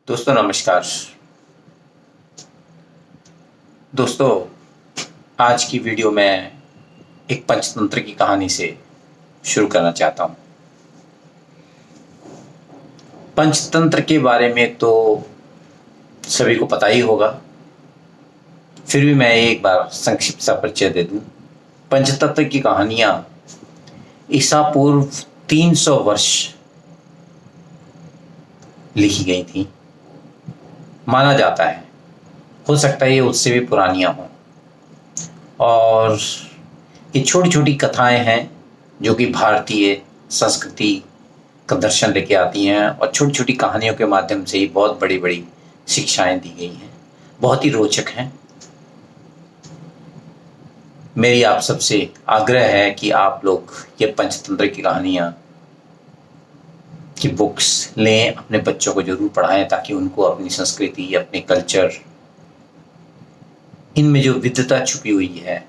दोस्तों नमस्कार। दोस्तों आज की वीडियो में एक पंचतंत्र की कहानी से शुरू करना चाहता हूँ। पंचतंत्र के बारे में तो सभी को पता ही होगा, फिर भी मैं एक बार संक्षिप्त सा परिचय दे दूँ। पंचतंत्र की कहानियाँ ईसा पूर्व 300 वर्ष लिखी गई थी। माना जाता है, हो सकता है ये उससे भी पुरानियाँ हों, और ये छोटी छोटी कथाएं हैं जो कि भारतीय संस्कृति का दर्शन लेके आती हैं, और छोटी छोटी कहानियों के माध्यम से ही बहुत बड़ी बड़ी शिक्षाएं दी गई हैं। बहुत ही रोचक हैं। मेरी आप सबसे आग्रह है कि आप लोग ये पंचतंत्र की कहानियाँ की बुक्स लें, अपने बच्चों को जरूर पढ़ाएं, ताकि उनको अपनी संस्कृति, अपने कल्चर, इनमें जो विविधता छुपी हुई है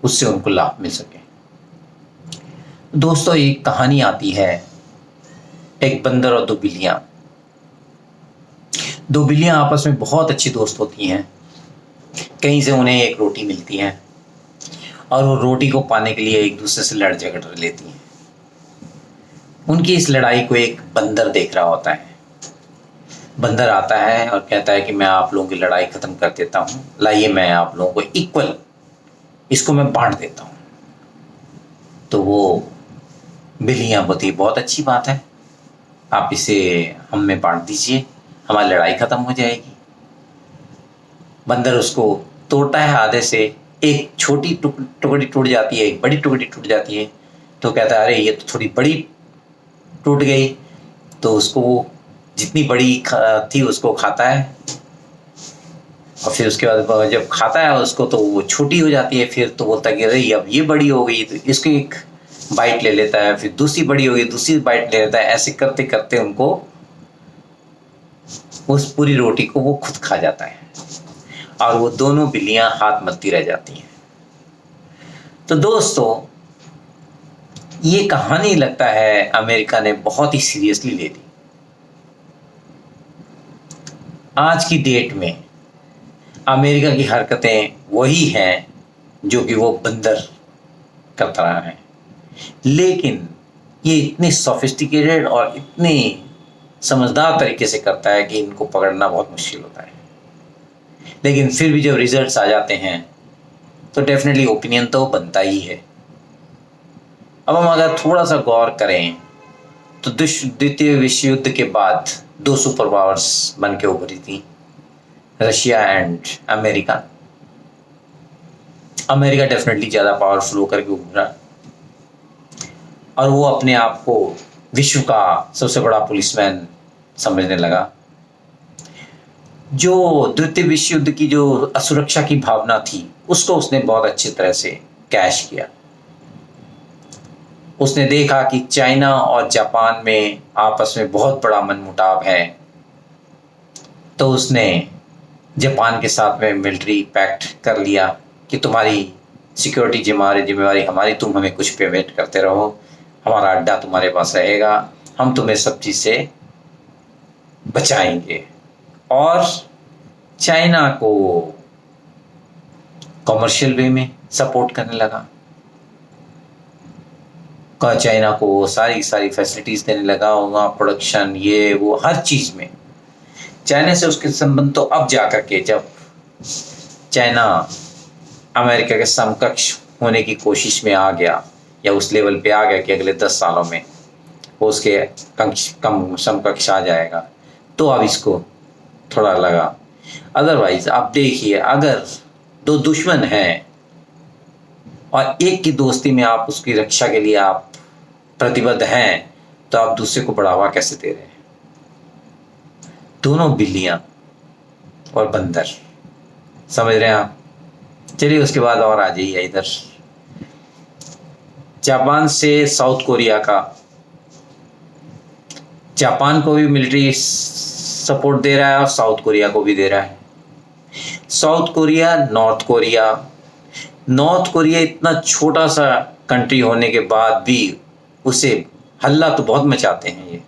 उससे उनको लाभ मिल सके। दोस्तों एक कहानी आती है, एक बंदर और दो बिल्लियां। दो बिल्लियां आपस में बहुत अच्छी दोस्त होती हैं। कहीं से उन्हें एक रोटी मिलती है और वो रोटी को पाने के लिए एक दूसरे से लड़ झगड़ लेती हैं। उनकी इस लड़ाई को एक बंदर देख रहा होता है। बंदर आता है और कहता है कि मैं आप लोगों की लड़ाई खत्म कर देता हूं, लाइए मैं आप लोगों को इक्वल इसको मैं बांट देता हूं। तो वो बिल्लियां बोलती बहुत अच्छी बात है, आप इसे हम में बांट दीजिए, हमारी लड़ाई खत्म हो जाएगी। बंदर उसको तोड़ता है आधे से, एक छोटी टुकड़ी टूट जाती है, एक बड़ी टुकड़ी टूट जाती है। तो कहता है अरे ये तो थोड़ी बड़ी टूट गई। तो उसको जितनी बड़ी थी उसको खाता है, और फिर उसके बाद जब खाता है उसको तो वो छोटी हो जाती है। फिर तो बोलता है कि अरे अब ये बड़ी हो गई, तो इसको एक बाइट ले लेता है, फिर दूसरी बड़ी हो गई, दूसरी बाइट ले लेता है। ऐसे करते करते उनको उस पूरी रोटी को वो खुद खा जाता है, और वो दोनों बिल्लियां हाथ मलती रह जाती हैं। तो दोस्तों ये कहानी लगता है अमेरिका ने बहुत ही सीरियसली ले ली। आज की डेट में अमेरिका की हरकतें वही हैं जो कि वो बंदर करता रहा है, लेकिन ये इतने सोफिस्टिकेटेड और इतने समझदार तरीके से करता है कि इनको पकड़ना बहुत मुश्किल होता है। लेकिन फिर भी जब रिजल्ट्स आ जाते हैं तो डेफिनेटली ओपिनियन तो बनता ही है। अब हम अगर थोड़ा सा गौर करें तो द्वितीय विश्व युद्ध के बाद दो सुपर पावर्स बन के उभरी थी, Russia and America. America definitely ज़्यादा पावरफुल होकर के उभरा, और वो अपने आप को विश्व का सबसे बड़ा पुलिसमैन समझने लगा। जो द्वितीय विश्व युद्ध की जो असुरक्षा की भावना थी उसको उसने बहुत अच्छी तरह से कैश किया। उसने देखा कि चाइना और जापान में आपस में बहुत बड़ा मनमुटाव है, तो उसने जापान के साथ में मिलिट्री पैक्ट कर लिया कि तुम्हारी सिक्योरिटी जिम्मेवारी हमारी, तुम हमें कुछ पेमेंट करते रहो, हमारा अड्डा तुम्हारे पास रहेगा, हम तुम्हें सब चीज़ से बचाएंगे। और चाइना को कॉमर्शियल वे में सपोर्ट करने लगा, चाइना को सारी फैसिलिटीज देने लगा, वहाँ प्रोडक्शन ये वो हर चीज़ में। चाइना से उसके संबंध तो अब जाकर के, जब चाइना अमेरिका के समकक्ष होने की कोशिश में आ गया, या उस लेवल पे आ गया कि अगले 10 सालों में वो उसके कम समकक्ष आ जाएगा, तो अब इसको थोड़ा लगा। अदरवाइज आप देखिए, अगर दो दुश्मन हैं और एक की दोस्ती में आप उसकी रक्षा के लिए आप प्रतिबद्ध हैं, तो आप दूसरे को बढ़ावा कैसे दे रहे हैं? दोनों बिल्लियां और बंदर, समझ रहे हैं आप? चलिए उसके बाद और आ जाइए इधर। जापान से साउथ कोरिया का, जापान को भी मिलिट्री सपोर्ट दे रहा है और साउथ कोरिया को भी दे रहा है। साउथ कोरिया, नॉर्थ कोरिया इतना छोटा सा कंट्री होने के बाद भी उसे हल्ला तो बहुत मचाते हैं ये।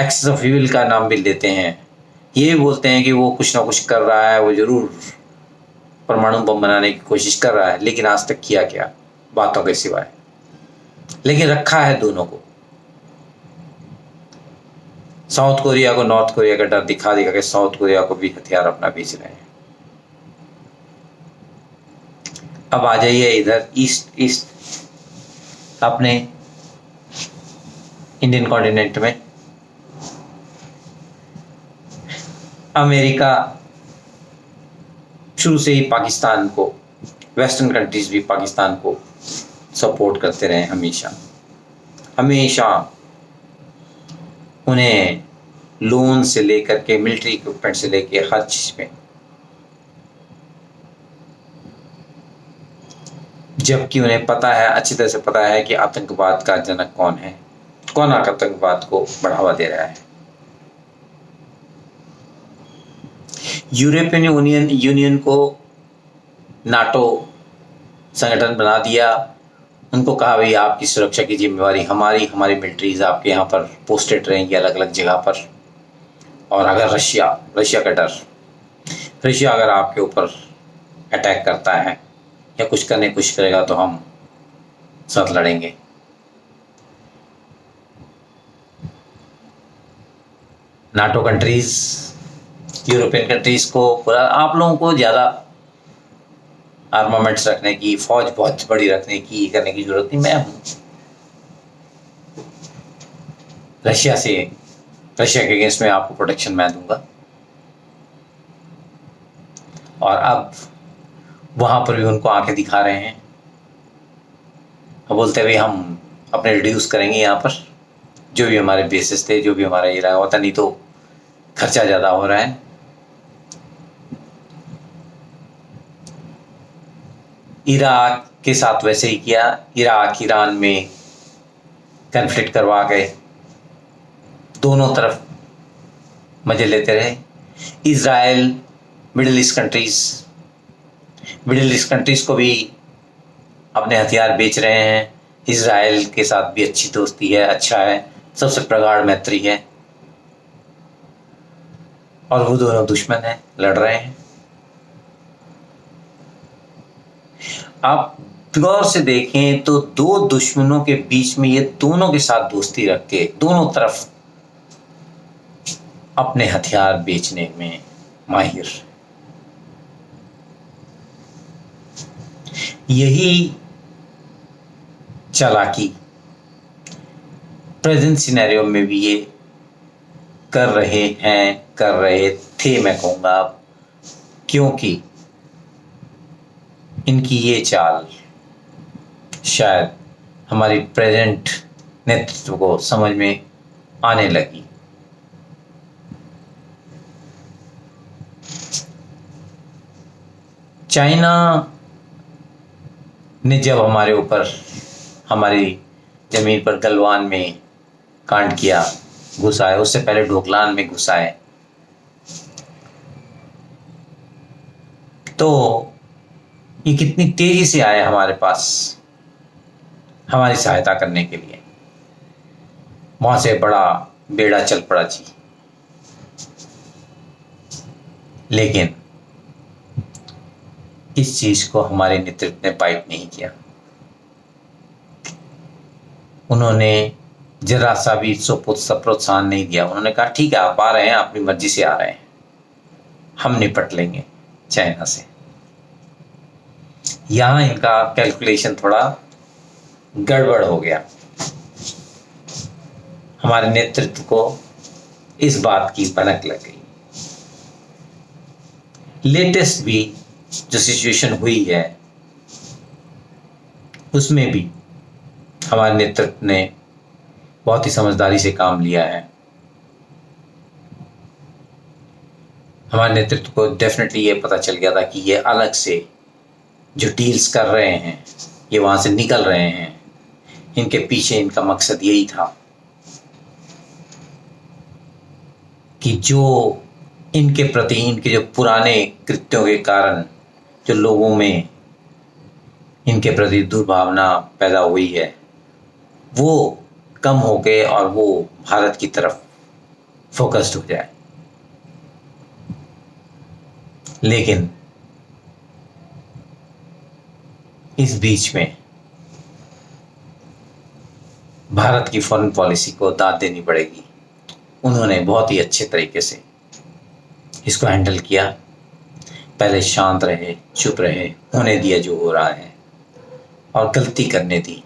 एक्सेस ऑफ इविल का नाम भी देते हैं। ये बोलते हैं कि वो कुछ ना कुछ कर रहा है, वो जरूर परमाणु बम बनाने की कोशिश कर रहा है, लेकिन आज तक किया क्या, बातों के सिवाय। लेकिन रखा है दोनों को। साउथ कोरिया को नॉर्थ कोरिया का डर दिखा दिखा के साउथ कोरिया को भी हथियार अपना बेच रहे हैं। अब आ जाइए इधर ईस्ट अपने इंडियन कॉन्टिनेंट में। अमेरिका शुरू से ही पाकिस्तान को, वेस्टर्न कंट्रीज भी पाकिस्तान को सपोर्ट करते रहे हमेशा हमेशा। उन्हें लोन से लेकर के मिलिट्री इक्विपमेंट से लेके हर चीज में, जबकि उन्हें पता है, अच्छी तरह से पता है कि आतंकवाद का जनक कौन है, कौन आतंकवाद को बढ़ावा दे रहा है। यूरोपियन यूनियन को नाटो संगठन बना दिया। उनको कहा भाई आपकी सुरक्षा की जिम्मेवारी हमारी मिलिट्रीज आपके यहाँ पर पोस्टेड रहेंगी अलग अलग जगह पर। और अगर रशिया का डर, रशिया अगर आपके ऊपर अटैक करता है या कुछ करने की कोशिश करेगा तो हम साथ लड़ेंगे। नाटो कंट्रीज, यूरोपियन कंट्रीज को पूरा, आप लोगों को ज़्यादा आर्मामेंट्स रखने की, फौज बहुत बड़ी रखने की, करने की जरूरत नहीं। मैं हूँ रशिया के अगेंस्ट में, आपको प्रोटेक्शन मैं दूंगा। और अब वहां पर भी उनको आंखें दिखा रहे हैं। अब बोलते हुए हम अपने रिड्यूस करेंगे यहाँ पर जो भी हमारे बेसिस थे, जो भी हमारा ये रहा होता, नहीं तो खर्चा ज़्यादा हो रहा है। इराक के साथ वैसे ही किया। इराक ईरान में कन्फ्लिक्ट करवा गए, दोनों तरफ मजे लेते रहे। इजराइल, मिडिल ईस्ट कंट्रीज को भी अपने हथियार बेच रहे हैं। इजराइल के साथ भी अच्छी दोस्ती है, अच्छा है, सबसे प्रगाढ़ मैत्री है। और वो दोनों दुश्मन हैं, लड़ रहे हैं। आप गौर से देखें तो दो दुश्मनों के बीच में ये दोनों के साथ दोस्ती रख के दोनों तरफ अपने हथियार बेचने में माहिर। यही चालाकी प्रेजेंट सिनेरियो में भी ये कर रहे थे, मैं कहूँगा, क्योंकि इनकी ये चाल शायद हमारी प्रेजेंट नेतृत्व को समझ में आने लगी। चाइना ने जब हमारे ऊपर, हमारी जमीन पर गलवान में कांड किया, घुसाए, उससे पहले डोकलाम में घुसाए, तो ये कितनी तेजी से आए हमारे पास हमारी सहायता करने के लिए। वहां से बड़ा बेड़ा चल पड़ा जी। लेकिन इस चीज को हमारे नेतृत्व ने बाइट नहीं किया। उन्होंने जरा सा भी प्रोत्साहन नहीं दिया। उन्होंने कहा ठीक है, आप आ रहे हैं, अपनी मर्जी से आ रहे हैं, हम निपट लेंगे चाइना से। यहां इनका कैलकुलेशन थोड़ा गड़बड़ हो गया। हमारे नेतृत्व को इस बात की भनक लग गई। लेटेस्ट भी जो सिचुएशन हुई है उसमें भी हमारे नेतृत्व ने बहुत ही समझदारी से काम लिया है। हमारे नेतृत्व को डेफिनेटली ये पता चल गया था कि ये अलग से जो डील्स कर रहे हैं, ये वहां से निकल रहे हैं, इनके पीछे इनका मकसद यही था कि जो इनके प्रति, इनके जो पुराने कृत्यों के कारण जो लोगों में इनके प्रति दुर्भावना पैदा हुई है, वो कम हो गए और वो भारत की तरफ फोकस्ड हो जाए। लेकिन इस बीच में भारत की फॉरेन पॉलिसी को दाद देनी पड़ेगी। उन्होंने बहुत ही अच्छे तरीके से इसको हैंडल किया। पहले शांत रहे, चुप रहे, होने दिया जो हो रहा है, और गलती करने दी।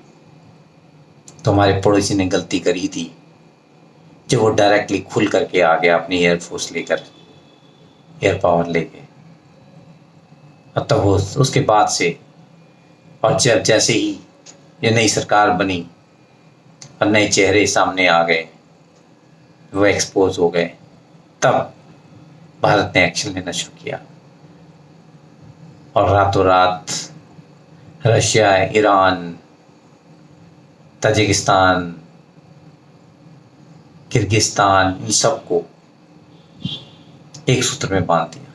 तो हमारे पड़ोसी ने गलती करी थी जब वो डायरेक्टली खुल करके आ गया अपनी एयरफोर्स लेकर, एयर पावर लेके। और तब वो उसके बाद से, और जब जैसे ही ये नई सरकार बनी और नए चेहरे सामने आ गए, वो एक्सपोज हो गए, तब भारत ने एक्शन लेना शुरू किया। और रातों रात रशिया, ईरान, ताजिकिस्तान, किर्गिस्तान, इन सबको एक सूत्र में बांध दिया।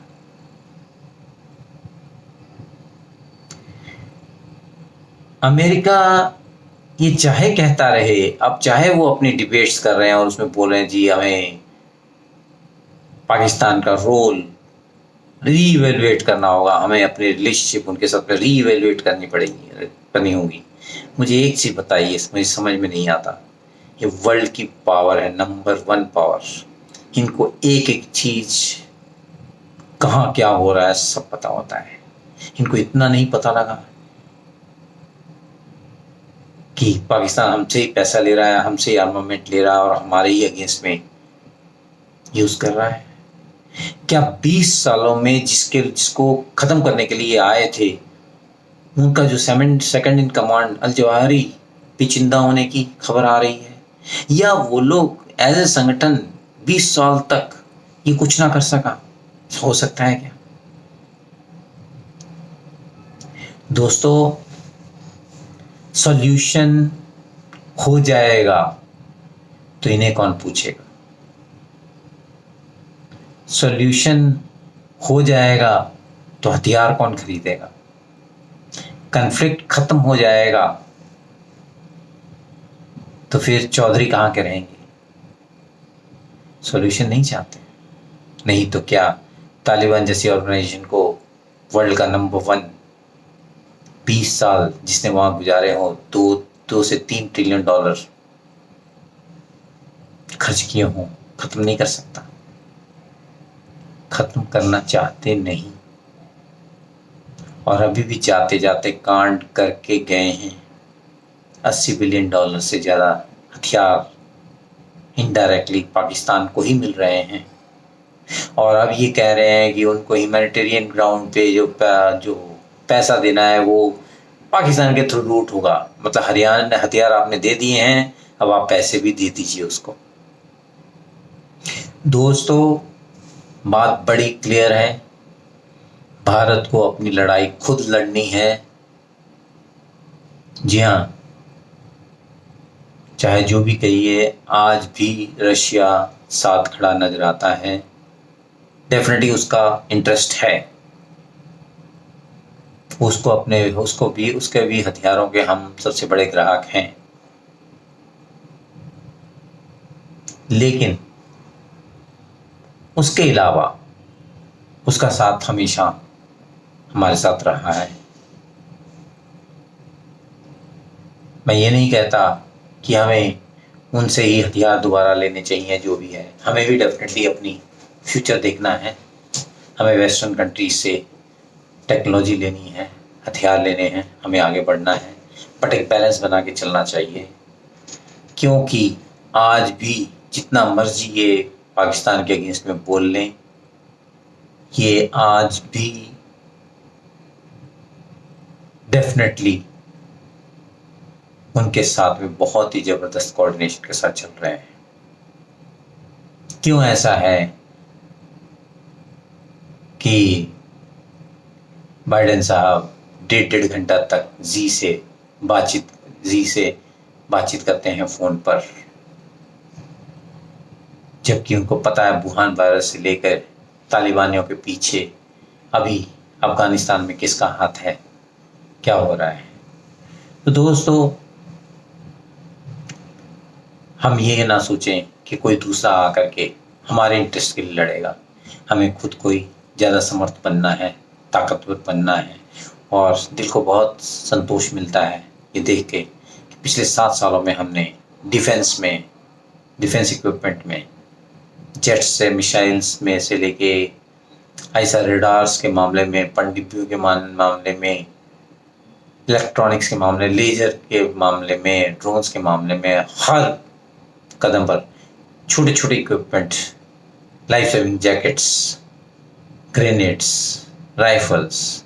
अमेरिका ये चाहे कहता रहे, अब चाहे वो अपनी डिबेट्स कर रहे हैं और उसमें बोल रहे हैं जी हमें पाकिस्तान का रोल रीइवेल्युएट करना होगा, हमें अपनी रिलेशनशिप उनके साथ में रीइवेल्युएट करनी होगी। मुझे एक चीज बताइए, मुझे समझ में नहीं आता। ये वर्ल्ड की पावर है, नंबर 1 पावर। इनको एक एक चीज कहाँ क्या हो रहा है सब पता होता है। इनको इतना नहीं पता लगा कि पाकिस्तान हमसे ही पैसा ले रहा है, हमसे ही आर्मामेंट ले रहा है और हमारे ही अगेंस्ट में यूज कर रहा है। क्या 20 सालों में जिसको खत्म करने के लिए आए थे, उनका जो second in command al Zawahiri पिचिंदा होने की खबर आ रही है, या वो लोग एज ए संगठन 20 साल तक ये कुछ ना कर सका? हो सकता है क्या दोस्तों? सॉल्यूशन हो जाएगा तो इन्हें कौन पूछेगा? सॉल्यूशन हो जाएगा तो हथियार कौन खरीदेगा? कॉन्फ्लिक्ट खत्म हो जाएगा तो फिर चौधरी कहां के रहेंगे? सॉल्यूशन नहीं चाहते, नहीं तो क्या तालिबान जैसी ऑर्गेनाइजेशन को वर्ल्ड का नंबर 1 20 साल जिसने वहां गुजारे हो, 2 से 3 ट्रिलियन डॉलर खर्च किए हों, खत्म नहीं कर सकता? खत्म करना चाहते नहीं, और अभी भी जाते जाते कांड करके गए हैं। 80 बिलियन डॉलर से ज़्यादा हथियार इनडायरेक्टली पाकिस्तान को ही मिल रहे हैं। और अब ये कह रहे हैं कि उनको ह्यूमैनिटेरियन ग्राउंड पे जो पैसा देना है वो पाकिस्तान के थ्रू रूट होगा। मतलब हरियाणा ने हथियार आपने दे दिए हैं, अब आप पैसे भी दे दीजिए उसको। दोस्तों, बात बड़ी क्लियर है, भारत को अपनी लड़ाई खुद लड़नी है। जी हाँ, चाहे जो भी कहिए, आज भी रशिया साथ खड़ा नजर आता है। डेफिनेटली उसका इंटरेस्ट है, उसके भी हथियारों के हम सबसे बड़े ग्राहक हैं। लेकिन उसके अलावा उसका साथ हमेशा हमारे साथ रहा है। मैं ये नहीं कहता कि हमें उनसे ही हथियार दोबारा लेने चाहिए, जो भी है हमें भी डेफिनेटली अपनी फ्यूचर देखना है। हमें वेस्टर्न कंट्रीज से टेक्नोलॉजी लेनी है, हथियार लेने हैं, हमें आगे बढ़ना है, बट एक बैलेंस बना के चलना चाहिए। क्योंकि आज भी जितना मर्जी ये पाकिस्तान के अगेंस्ट में बोल लें, ये आज भी डेफिनेटली उनके साथ में बहुत ही जबरदस्त कोऑर्डिनेशन के साथ चल रहे हैं। क्यों ऐसा है कि बाइडेन साहब 1.5 घंटा तक जी से बातचीत करते हैं फोन पर, जबकि उनको पता है वुहान वायरस से लेकर तालिबानियों के पीछे अभी अफगानिस्तान में किसका हाथ है, क्या हो रहा है। तो दोस्तों, हम ये ना सोचें कि कोई दूसरा आकर के हमारे इंटरेस्ट के लिए लड़ेगा। हमें खुद को ही ज़्यादा समर्थ बनना है, ताकतवर बनना है। और दिल को बहुत संतोष मिलता है ये देख के कि पिछले 7 सालों में हमने डिफेंस इक्विपमेंट में, जेट्स से, मिसाइल्स में से लेके ऐसा रेडार्स के मामले में, पनडुब्बियों के मामले में, इलेक्ट्रॉनिक्स के मामले, लेजर के मामले में, ड्रोन्स के मामले में, हर कदम पर छोटे छोटे equipment, life saving jackets, grenades, rifles,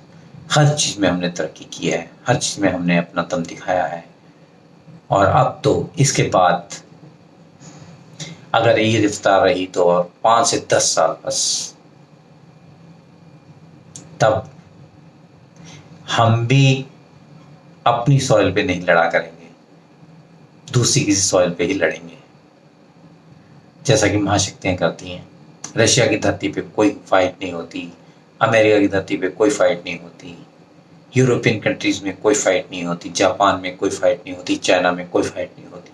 हर चीज़ में हमने तरक्की की है, हर चीज़ में हमने अपना दम दिखाया है। और अब तो इसके बाद अगर ये रफ्तार रही तो और 5 से 10 साल बस, तब हम भी अपनी सॉइल पे नहीं लड़ा करेंगे, दूसरी किसी सॉइल पे ही लड़ेंगे, जैसा कि महाशक्तियाँ करती हैं। रशिया की धरती पे कोई फाइट नहीं होती, अमेरिका की धरती पे कोई फाइट नहीं होती, यूरोपियन कंट्रीज में कोई फाइट नहीं होती, जापान में कोई फाइट नहीं होती, चाइना में कोई फाइट नहीं होती।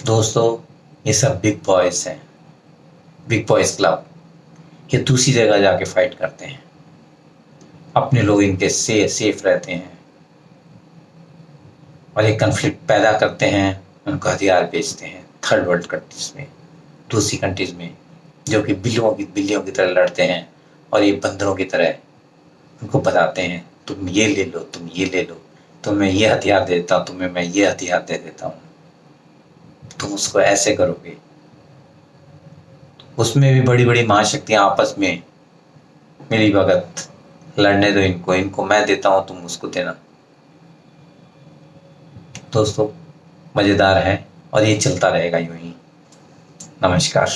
दोस्तों, ये सब बिग बॉयज़ हैं, बिग बॉयज़ क्लब। ये दूसरी जगह जाके फाइट करते हैं, अपने लोग इनके सेफ रहते हैं और ये कन्फ्लिक्ट पैदा करते हैं, उनको हथियार बेचते हैं थर्ड वर्ल्ड कंट्रीज में, दूसरी कंट्रीज में, जो कि बिल्लियों की तरह लड़ते हैं और ये बंदरों की तरह उनको बताते हैं तुम ये ले लो, तुम ये ले लो, तुम्हें ये हथियार देता हूँ, तुम्हें मैं ये हथियार दे देता हूँ, तुम उसको ऐसे करोगे। उसमें भी बड़ी बड़ी महाशक्तियाँ आपस में मिली भगत, लड़ने दो इनको मैं देता हूँ, तुम उसको देना। दोस्तों, मज़ेदार है और ये चलता रहेगा यूं ही। नमस्कार।